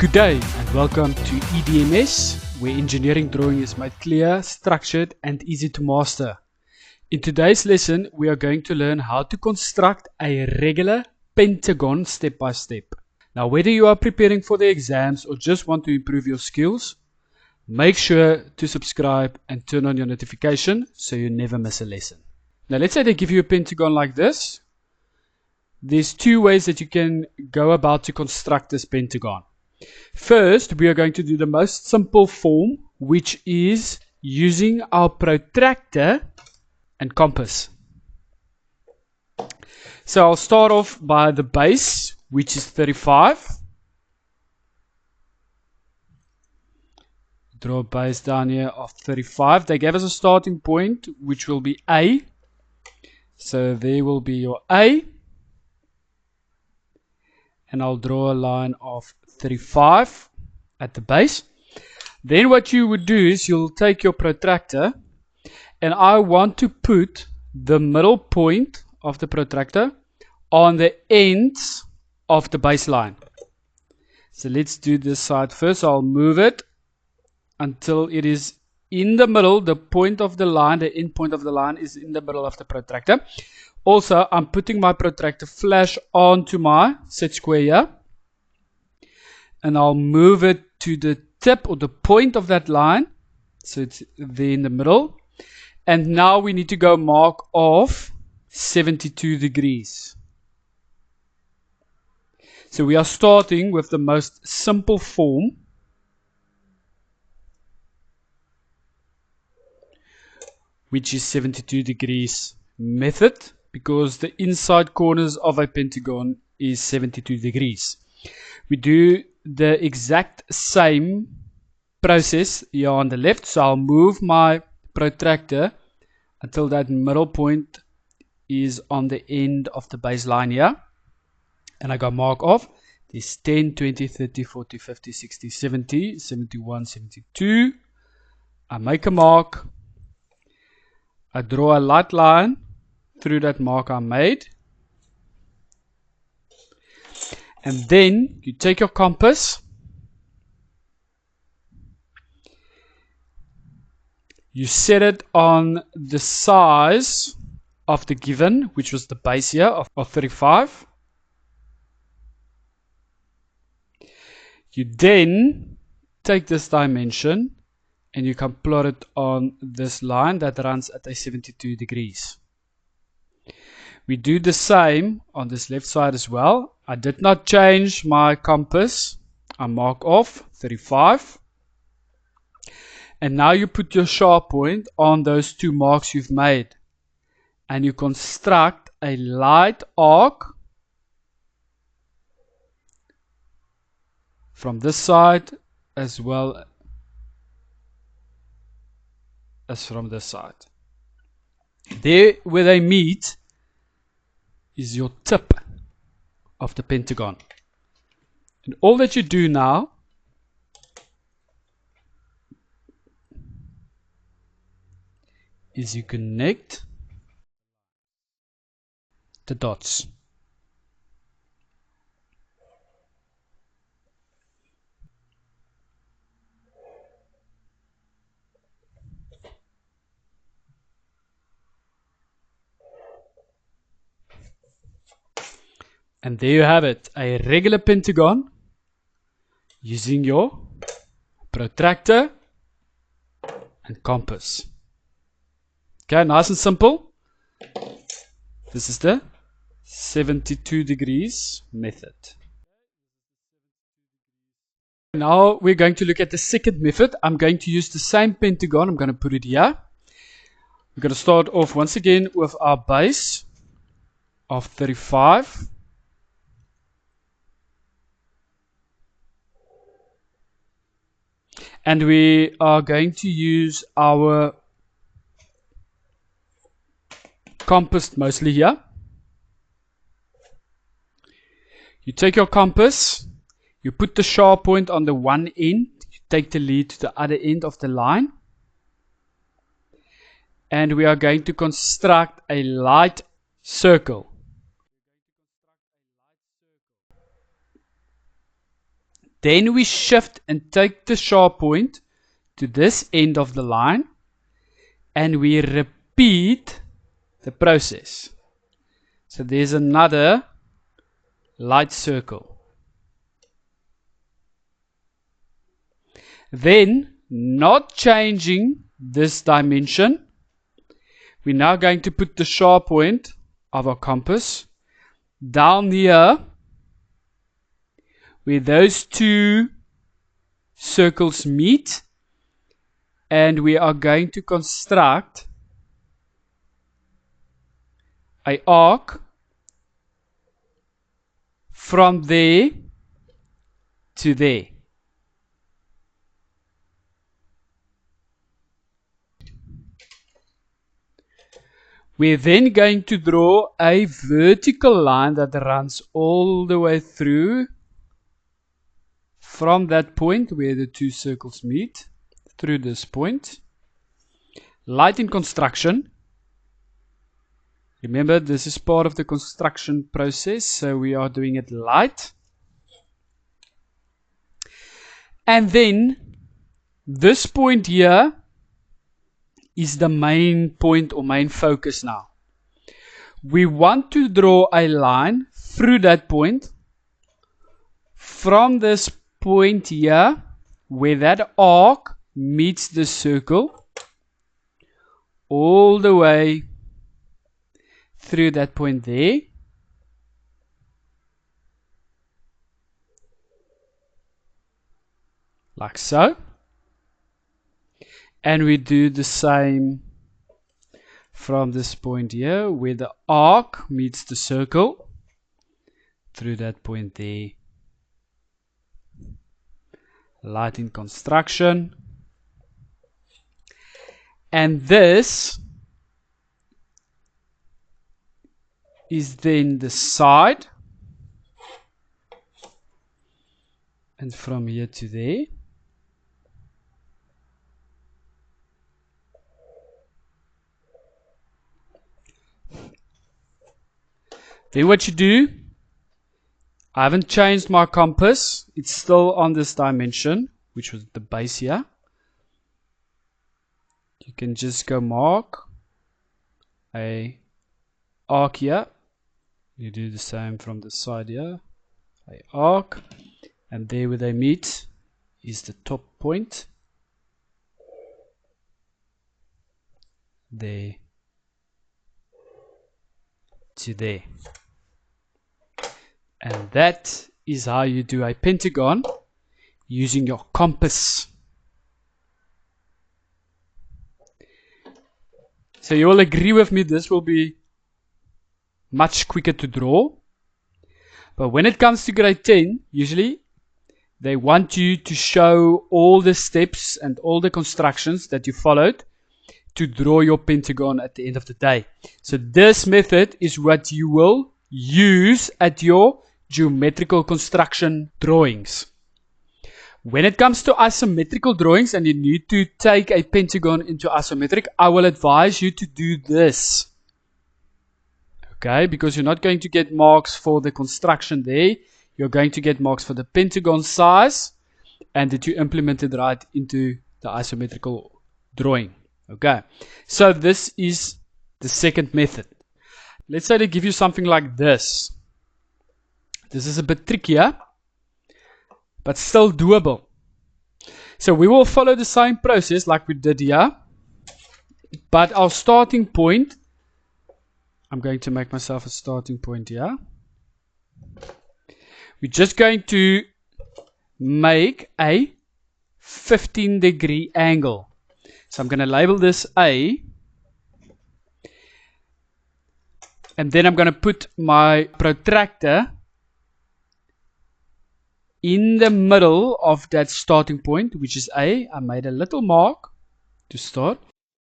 Good day and welcome to EDMS, where engineering drawing is made clear, structured and easy to master. In today's lesson, we are going to learn how to construct a regular pentagon step by step. Now, whether you are preparing for the exams or just want to improve your skills, make sure to subscribe and turn on your notification so you never miss a lesson. Now, let's say they give you a pentagon like this. There's two ways that you can go about to construct this pentagon. First, we are going to do the most simple form, which is using our protractor and compass. So I'll start off by the base, which is 35. Draw a base down here of 35. They gave us a starting point, which will be A. So there will be your A. And I'll draw a line of 35 at the base. Then what you would do is you'll take your protractor, and I want to put the middle point of the protractor on the ends of the baseline. So let's do this side first. I'll move it until it is in the middle. The point of the line, the end point of the line is in the middle of the protractor. Also, I'm putting my protractor flash onto my set square here. And I'll move it to the tip or the point of that line. So it's there in the middle. And now we need to go mark off 72 degrees. So we are starting with the most simple form, which is 72 degrees method, because the inside corners of a pentagon is 72 degrees. We do the exact same process here on the left. So I'll move my protractor until that middle point is on the end of the baseline here. And I go mark off. There's 10, 20, 30, 40, 50, 60, 70, 71, 72. I make a mark. I draw a light line through that mark I made. And then you take your compass. You set it on the size of the given, which was the base here of 35. You then take this dimension and you can plot it on this line that runs at a 72 degrees. We do the same on this left side as well. I did not change my compass. I mark off 35. And now you put your sharp point on those two marks you've made. And you construct a light arc from this side as well as from this side. There where they meet is your tip of the pentagon. And all that you do now is you connect the dots. And there you have it, a regular pentagon using your protractor and compass. Okay, nice and simple. This is the 72 degrees method. Now we're going to look at the second method. I'm going to use the same pentagon. I'm going to put it here. We're going to start off once again with our base of 35. And we are going to use our compass mostly here. You take your compass, you put the sharp point on the one end, you take the lead to the other end of the line. And we are going to construct a light circle. Then we shift and take the sharp point to this end of the line, and we repeat the process. So there's another light circle. Then, not changing this dimension, we're now going to put the sharp point of our compass down here where those two circles meet, and we are going to construct an arc from there to there. We're then going to draw a vertical line that runs all the way through from that point where the two circles meet through this point. Light in construction. Remember, this is part of the construction process, so we are doing it light. And then this point here is the main point or main focus now. We want to draw a line through that point from this point here where that arc meets the circle all the way through that point there. Like so. And we do the same from this point here where the arc meets the circle through that point there. Light in construction. And this is then the side. And from here to there. Then what you do, I haven't changed my compass. It's still on this dimension, which was the base here. You can just go mark a arc here. You do the same from the side here. A arc. And there where they meet is the top point. There to there. And that is how you do a pentagon using your compass. So you all agree with me, this will be much quicker to draw. But when it comes to grade 10, usually they want you to show all the steps and all the constructions that you followed to draw your pentagon at the end of the day. So this method is what you will use at your geometrical construction drawings. When it comes to isometrical drawings and you need to take a pentagon into isometric, I will advise you to do this. Okay, because you're not going to get marks for the construction there. You're going to get marks for the pentagon size and that you implemented right into the isometrical drawing. Okay, so this is the second method. Let's say they give you something like this. This is a bit trickier, but still doable. So we will follow the same process like we did here, but our starting point, I'm going to make myself a starting point here. We're just going to make a 15-degree angle. So I'm going to label this A, and then I'm going to put my protractor in the middle of that starting point, which is A. I made a little mark to start,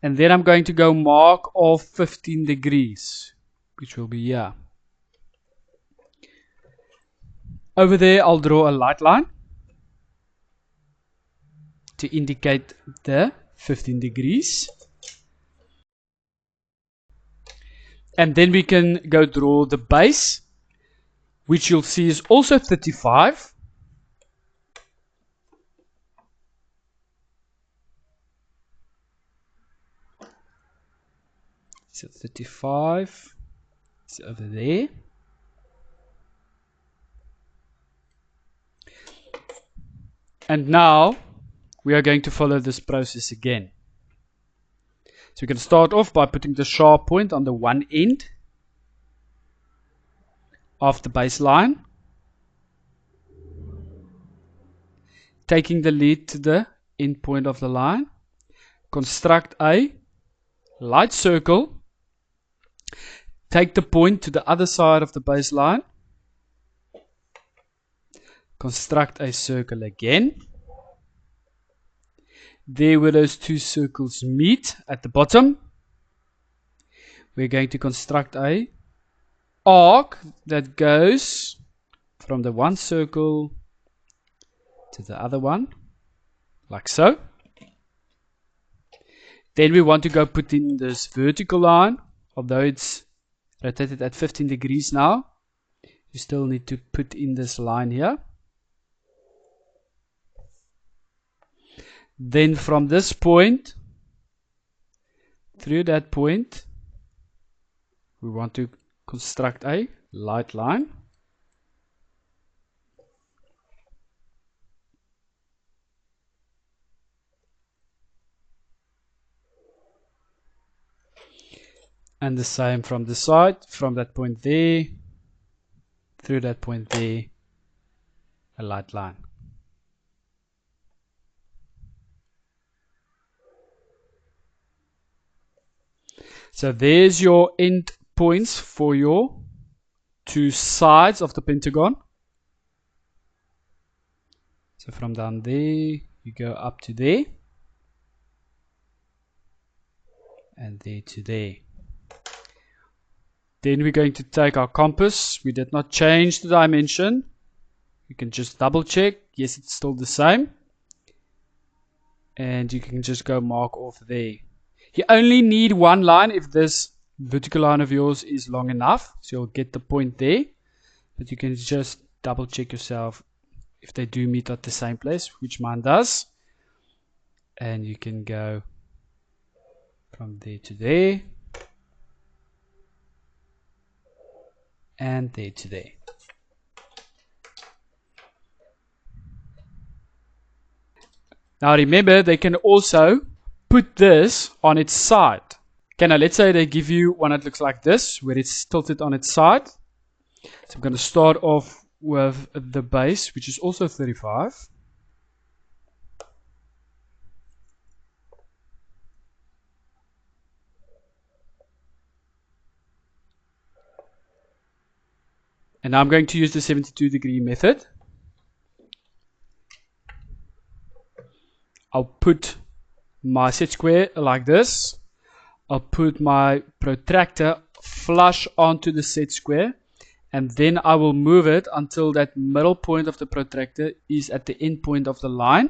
and then I'm going to go mark off 15 degrees, which will be here. Over there I'll draw a light line to indicate the 15 degrees. And then we can go draw the base, which you'll see is also 35. So 35 is over there. And now we are going to follow this process again. So we can start off by putting the sharp point on the one end of the baseline, taking the lead to the end point of the line, construct a light circle, take the point to the other side of the baseline, construct a circle again. There where those two circles meet at the bottom, we're going to construct a arc that goes from the one circle to the other one, like so. Then we want to go put in this vertical line, although it's rotated at 15 degrees now. You still need to put in this line here. Then from this point through that point, we want to construct a light line. And the same from the side, from that point there, through that point there, a light line. So there's your end points for your two sides of the pentagon. So from down there, you go up to there, and there to there. Then we're going to take our compass. We did not change the dimension. You can just double check. Yes, it's still the same. And you can just go mark off there. You only need one line if this vertical line of yours is long enough. So you'll get the point there. But you can just double check yourself if they do meet at the same place, which mine does. And you can go from there to there. And there to there. Now remember, they can also put this on its side. Okay, now let's say they give you one that looks like this, where it's tilted on its side. So I'm going to start off with the base, which is also 35. And now I'm going to use the 72-degree method. I'll put my set square like this. I'll put my protractor flush onto the set square, and then I will move it until that middle point of the protractor is at the end point of the line,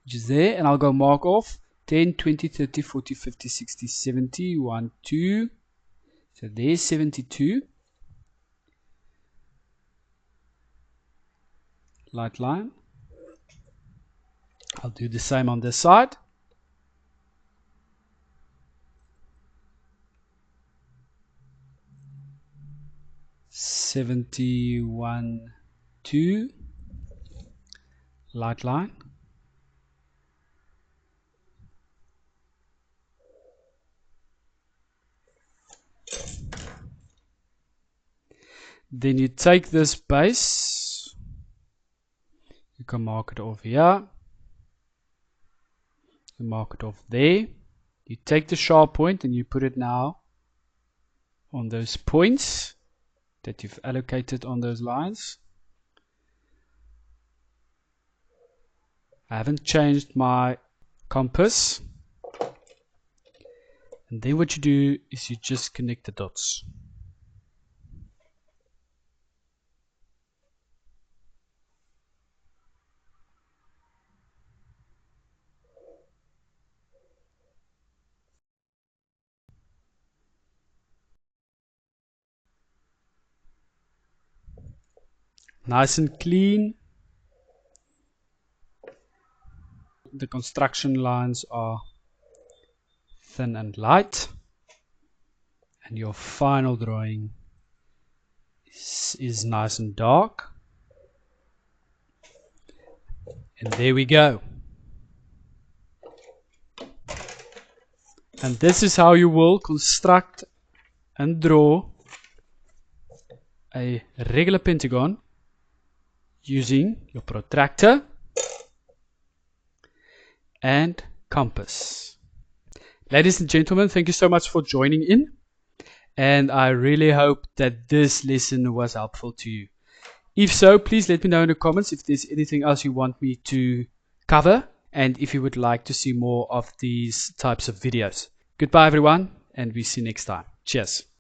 which is there, and I'll go mark off 10, 20, 30, 40, 50, 60, 70, 1, 2. So there's 72. Light line. I'll do the same on this side. $71, 2 light line. Then you take this base, you can mark it off here, you mark it off there, you take the sharp point and you put it now on those points that you've allocated on those lines. I haven't changed my compass. And then what you do is you just connect the dots. Nice and clean. The construction lines are thin and light, and your final drawing is nice and dark. And there we go. And this is how you will construct and draw a regular pentagon using your protractor and compass. Ladies and gentlemen, thank you so much for joining in, and I really hope that this lesson was helpful to you. If so, please let me know in the comments if there's anything else you want me to cover, and if you would like to see more of these types of videos. Goodbye everyone, and we see you next time. Cheers.